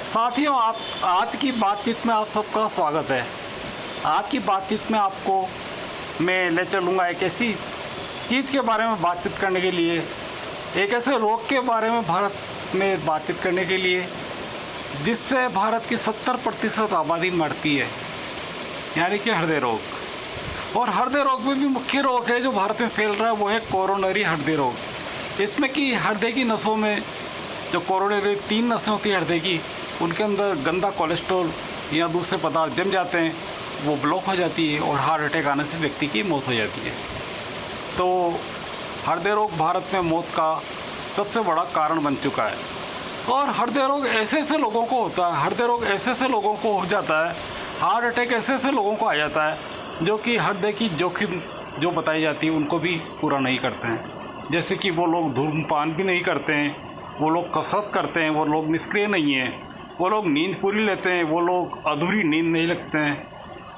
साथियों, आप आज की बातचीत में आप सबका स्वागत है। आज की बातचीत में आपको मैं ले चलूँगा एक ऐसी चीज़ के बारे में बातचीत करने के लिए, एक ऐसे रोग के बारे में भारत में बातचीत करने के लिए जिससे भारत की 70% आबादी मरती है, यानी कि हृदय रोग। और हृदय रोग में भी मुख्य रोग है जो भारत में फैल रहा है, वो है कोरोनरी हृदय रोग। इसमें कि हृदय की नसों में जो कोरोनरी 3 नसें होती है हृदय की, उनके अंदर गंदा कोलेस्ट्रॉल या दूसरे पदार्थ जम जाते हैं, वो ब्लॉक हो जाती है और हार्ट अटैक आने से व्यक्ति की मौत हो जाती है। तो हृदय रोग भारत में मौत का सबसे बड़ा कारण बन चुका है। और हृदय रोग ऐसे ऐसे लोगों को होता है, हृदय रोग ऐसे ऐसे लोगों को हो जाता है, हार्ट अटैक ऐसे ऐसे लोगों को आ जाता है जो कि हृदय की जोखिम जो बताई जाती है उनको भी पूरा नहीं करते हैं। जैसे कि वो लोग धूम्रपान भी नहीं करते हैं, वो लोग कसरत करते हैं, वो लोग निष्क्रिय नहीं हैं, वो लोग नींद पूरी लेते हैं, वो लोग अधूरी नींद नहीं लगते हैं,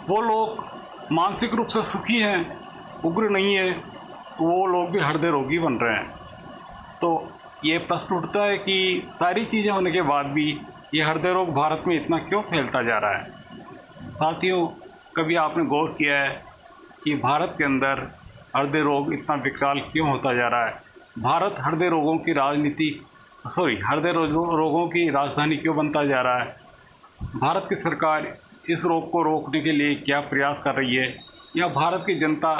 वो लोग मानसिक रूप से सुखी हैं, उग्र नहीं है, वो लोग भी हृदय रोगी बन रहे हैं। तो ये प्रश्न उठता है कि सारी चीज़ें होने के बाद भी ये हृदय रोग भारत में इतना क्यों फैलता जा रहा है। साथियों, कभी आपने गौर किया है कि भारत के अंदर हृदय रोग इतना विकराल क्यों होता जा रहा है? भारत हृदय रोगों की हृदय रोगों की राजधानी क्यों बनता जा रहा है? भारत की सरकार इस रोग को रोकने के लिए क्या प्रयास कर रही है, या भारत की जनता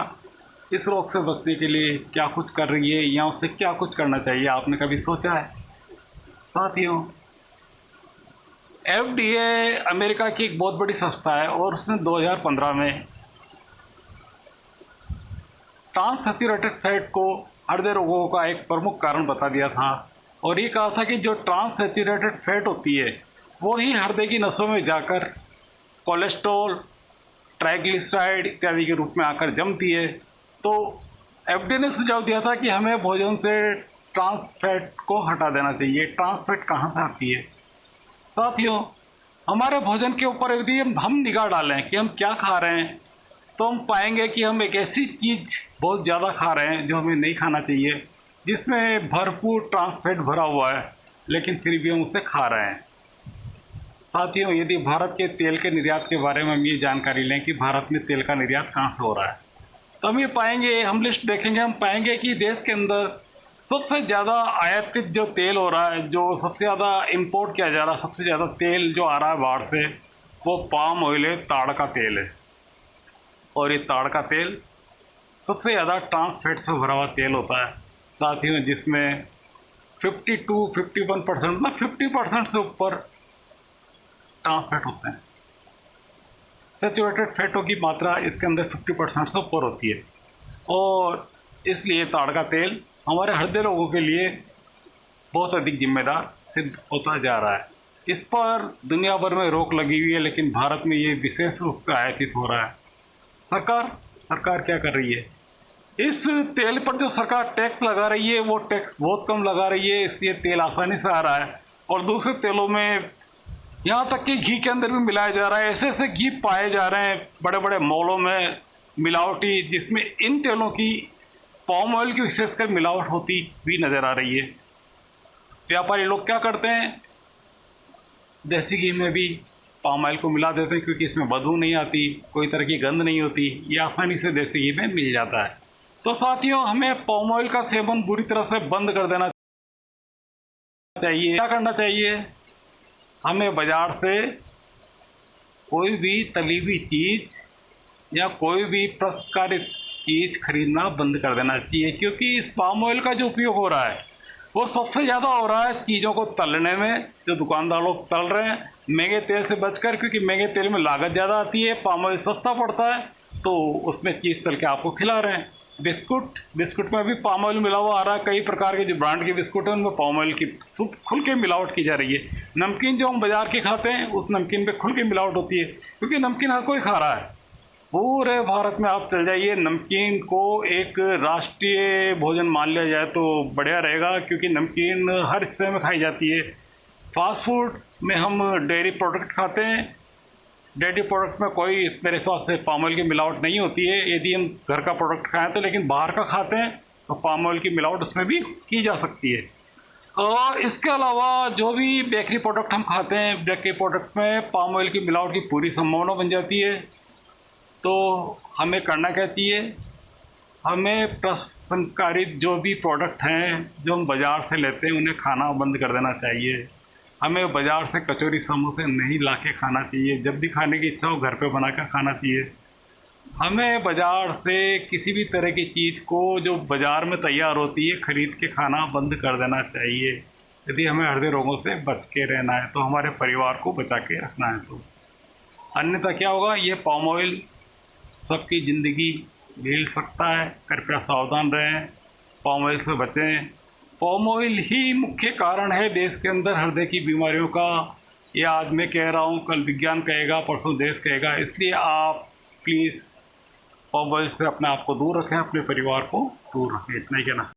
इस रोग से बचने के लिए क्या कुछ कर रही है, या उसे क्या कुछ करना चाहिए? आपने कभी सोचा है? साथियों, FDA अमेरिका की एक बहुत बड़ी संस्था है और उसने 2015 में ट्रांससैचुरेटेड फैट को हृदय रोगों का एक प्रमुख कारण बता दिया था और ये कहा था कि जो ट्रांससैचुरेटेड फैट होती है वो ही हृदय की नसों में जाकर कोलेस्ट्रॉल, ट्राइग्लिसराइड इत्यादि के रूप में आकर जमती है। तो FDA ने सुझाव दिया था कि हमें भोजन से ट्रांस फैट को हटा देना चाहिए। ट्रांस फैट कहाँ से आती है? साथियों, हमारे भोजन के ऊपर यदि हम निगाह डालें कि हम क्या खा रहे हैं, तो हम पाएंगे कि हम एक ऐसी चीज़ बहुत ज़्यादा खा रहे हैं जो हमें नहीं खाना चाहिए, जिसमें भरपूर ट्रांस फैट भरा हुआ है, लेकिन फिर भी हम उसे खा रहे हैं। साथियों, यदि भारत के तेल के निर्यात के बारे में हम ये जानकारी लें कि भारत में तेल का निर्यात कहाँ से हो रहा है, तो हम ये पाएंगे, हम लिस्ट देखेंगे, हम पाएंगे कि देश के अंदर सबसे ज़्यादा आयातित जो तेल हो रहा है, जो सबसे ज़्यादा इंपोर्ट किया जा रहा है, सबसे ज़्यादा तेल जो आ रहा है बाहर से, वो पाम ऑयल है, ताड़ का तेल है। और ये ताड़ का तेल सबसे ज़्यादा ट्रांस फैट से भरा हुआ तेल होता है साथियों, जिसमें 51% मतलब 50% से ऊपर ट्रांस फैट होते हैं। सैचुरेटेड फैटों की मात्रा इसके अंदर 50% से ऊपर होती है और इसलिए ताड़ का तेल हमारे हृदय रोगों के लिए बहुत अधिक जिम्मेदार सिद्ध होता जा रहा है। इस पर दुनिया भर में रोक लगी हुई है, लेकिन भारत में ये विशेष रूप से आयातित हो रहा है। सरकार क्या कर रही है? इस तेल पर जो सरकार टैक्स लगा रही है वो टैक्स बहुत कम लगा रही है, इसलिए तेल आसानी से आ रहा है। और दूसरे तेलों में यहाँ तक कि घी के अंदर भी मिलाया जा रहा है। ऐसे ऐसे घी पाए जा रहे हैं बड़े बड़े मॉलों में मिलावटी, जिसमें इन तेलों की पाम ऑयल की विशेषकर मिलावट होती भी नज़र आ रही है। व्यापारी लोग क्या करते हैं? देसी घी में भी पाम ऑयल को मिला देते हैं, क्योंकि इसमें बदबू नहीं आती, कोई तरह की गंध नहीं होती, ये आसानी से देसी घी में मिल जाता है। तो साथियों, हमें पाम ऑयल का सेवन बुरी तरह से बंद कर देना चाहिए। क्या करना चाहिए? हमें बाज़ार से कोई भी तली हुई चीज़ या कोई भी प्रसंस्कारित चीज़ खरीदना बंद कर देना चाहिए, क्योंकि इस पाम ऑयल का जो उपयोग हो रहा है वो सबसे ज़्यादा हो रहा है चीज़ों को तलने में। जो दुकानदार लोग तल रहे हैं महंगे तेल से बचकर, क्योंकि महंगे तेल में लागत ज़्यादा आती है, पाम ऑयल सस्ता पड़ता है, तो उसमें चीज़ तल के आपको खिला रहे हैं। बिस्कुट में भी पाम ऑयल मिला हुआ आ रहा है। कई प्रकार के जो ब्रांड के बिस्कुट हैं उनमें पाम ऑयल की खुल के मिलावट की जा रही है। नमकीन जो हम बाज़ार के खाते हैं उस नमकीन पे खुल के मिलावट होती है, क्योंकि नमकीन हर कोई खा रहा है। पूरे भारत में आप चल जाइए, नमकीन को एक राष्ट्रीय भोजन मान लिया जाए तो बढ़िया रहेगा, क्योंकि नमकीन हर हिस्से में खाई जाती है। फास्ट फूड में हम डेयरी प्रोडक्ट खाते हैं, डेयरी प्रोडक्ट में कोई मेरे हिसाब से पाम ऑयल की मिलावट नहीं होती है, यदि हम घर का प्रोडक्ट खाएं तो। लेकिन बाहर का खाते हैं तो पाम ऑयल की मिलावट उसमें भी की जा सकती है। और इसके अलावा जो भी बेकरी प्रोडक्ट हम खाते हैं, बेकरी प्रोडक्ट में पाम ऑयल की मिलावट की पूरी संभावना बन जाती है। तो हमें करना क्या चाहिए? हमें प्रसंस्कारित जो भी प्रोडक्ट हैं जो हम बाज़ार से लेते हैं उन्हें खाना बंद कर देना चाहिए। हमें बाज़ार से कचौरी समोसे नहीं ला के खाना चाहिए। जब भी खाने की इच्छा हो घर पे बनाकर खाना चाहिए। हमें बाज़ार से किसी भी तरह की चीज़ को जो बाज़ार में तैयार होती है ख़रीद के खाना बंद कर देना चाहिए। यदि हमें हृदय रोगों से बच के रहना है, तो हमारे परिवार को बचा के रखना है तो। अन्यथा क्या होगा? ये पाम ऑयल सबकी ज़िंदगी झेल सकता है। कृपया सावधान रहें, पाम ऑयल से बचें। पाम ऑयल ही मुख्य कारण है देश के अंदर हृदय की बीमारियों का। ये आज मैं कह रहा हूँ, कल विज्ञान कहेगा, परसों देश कहेगा। इसलिए आप प्लीज़ पाम ऑयल से अपने आप को दूर रखें, अपने परिवार को दूर रखें। इतना ही कहना।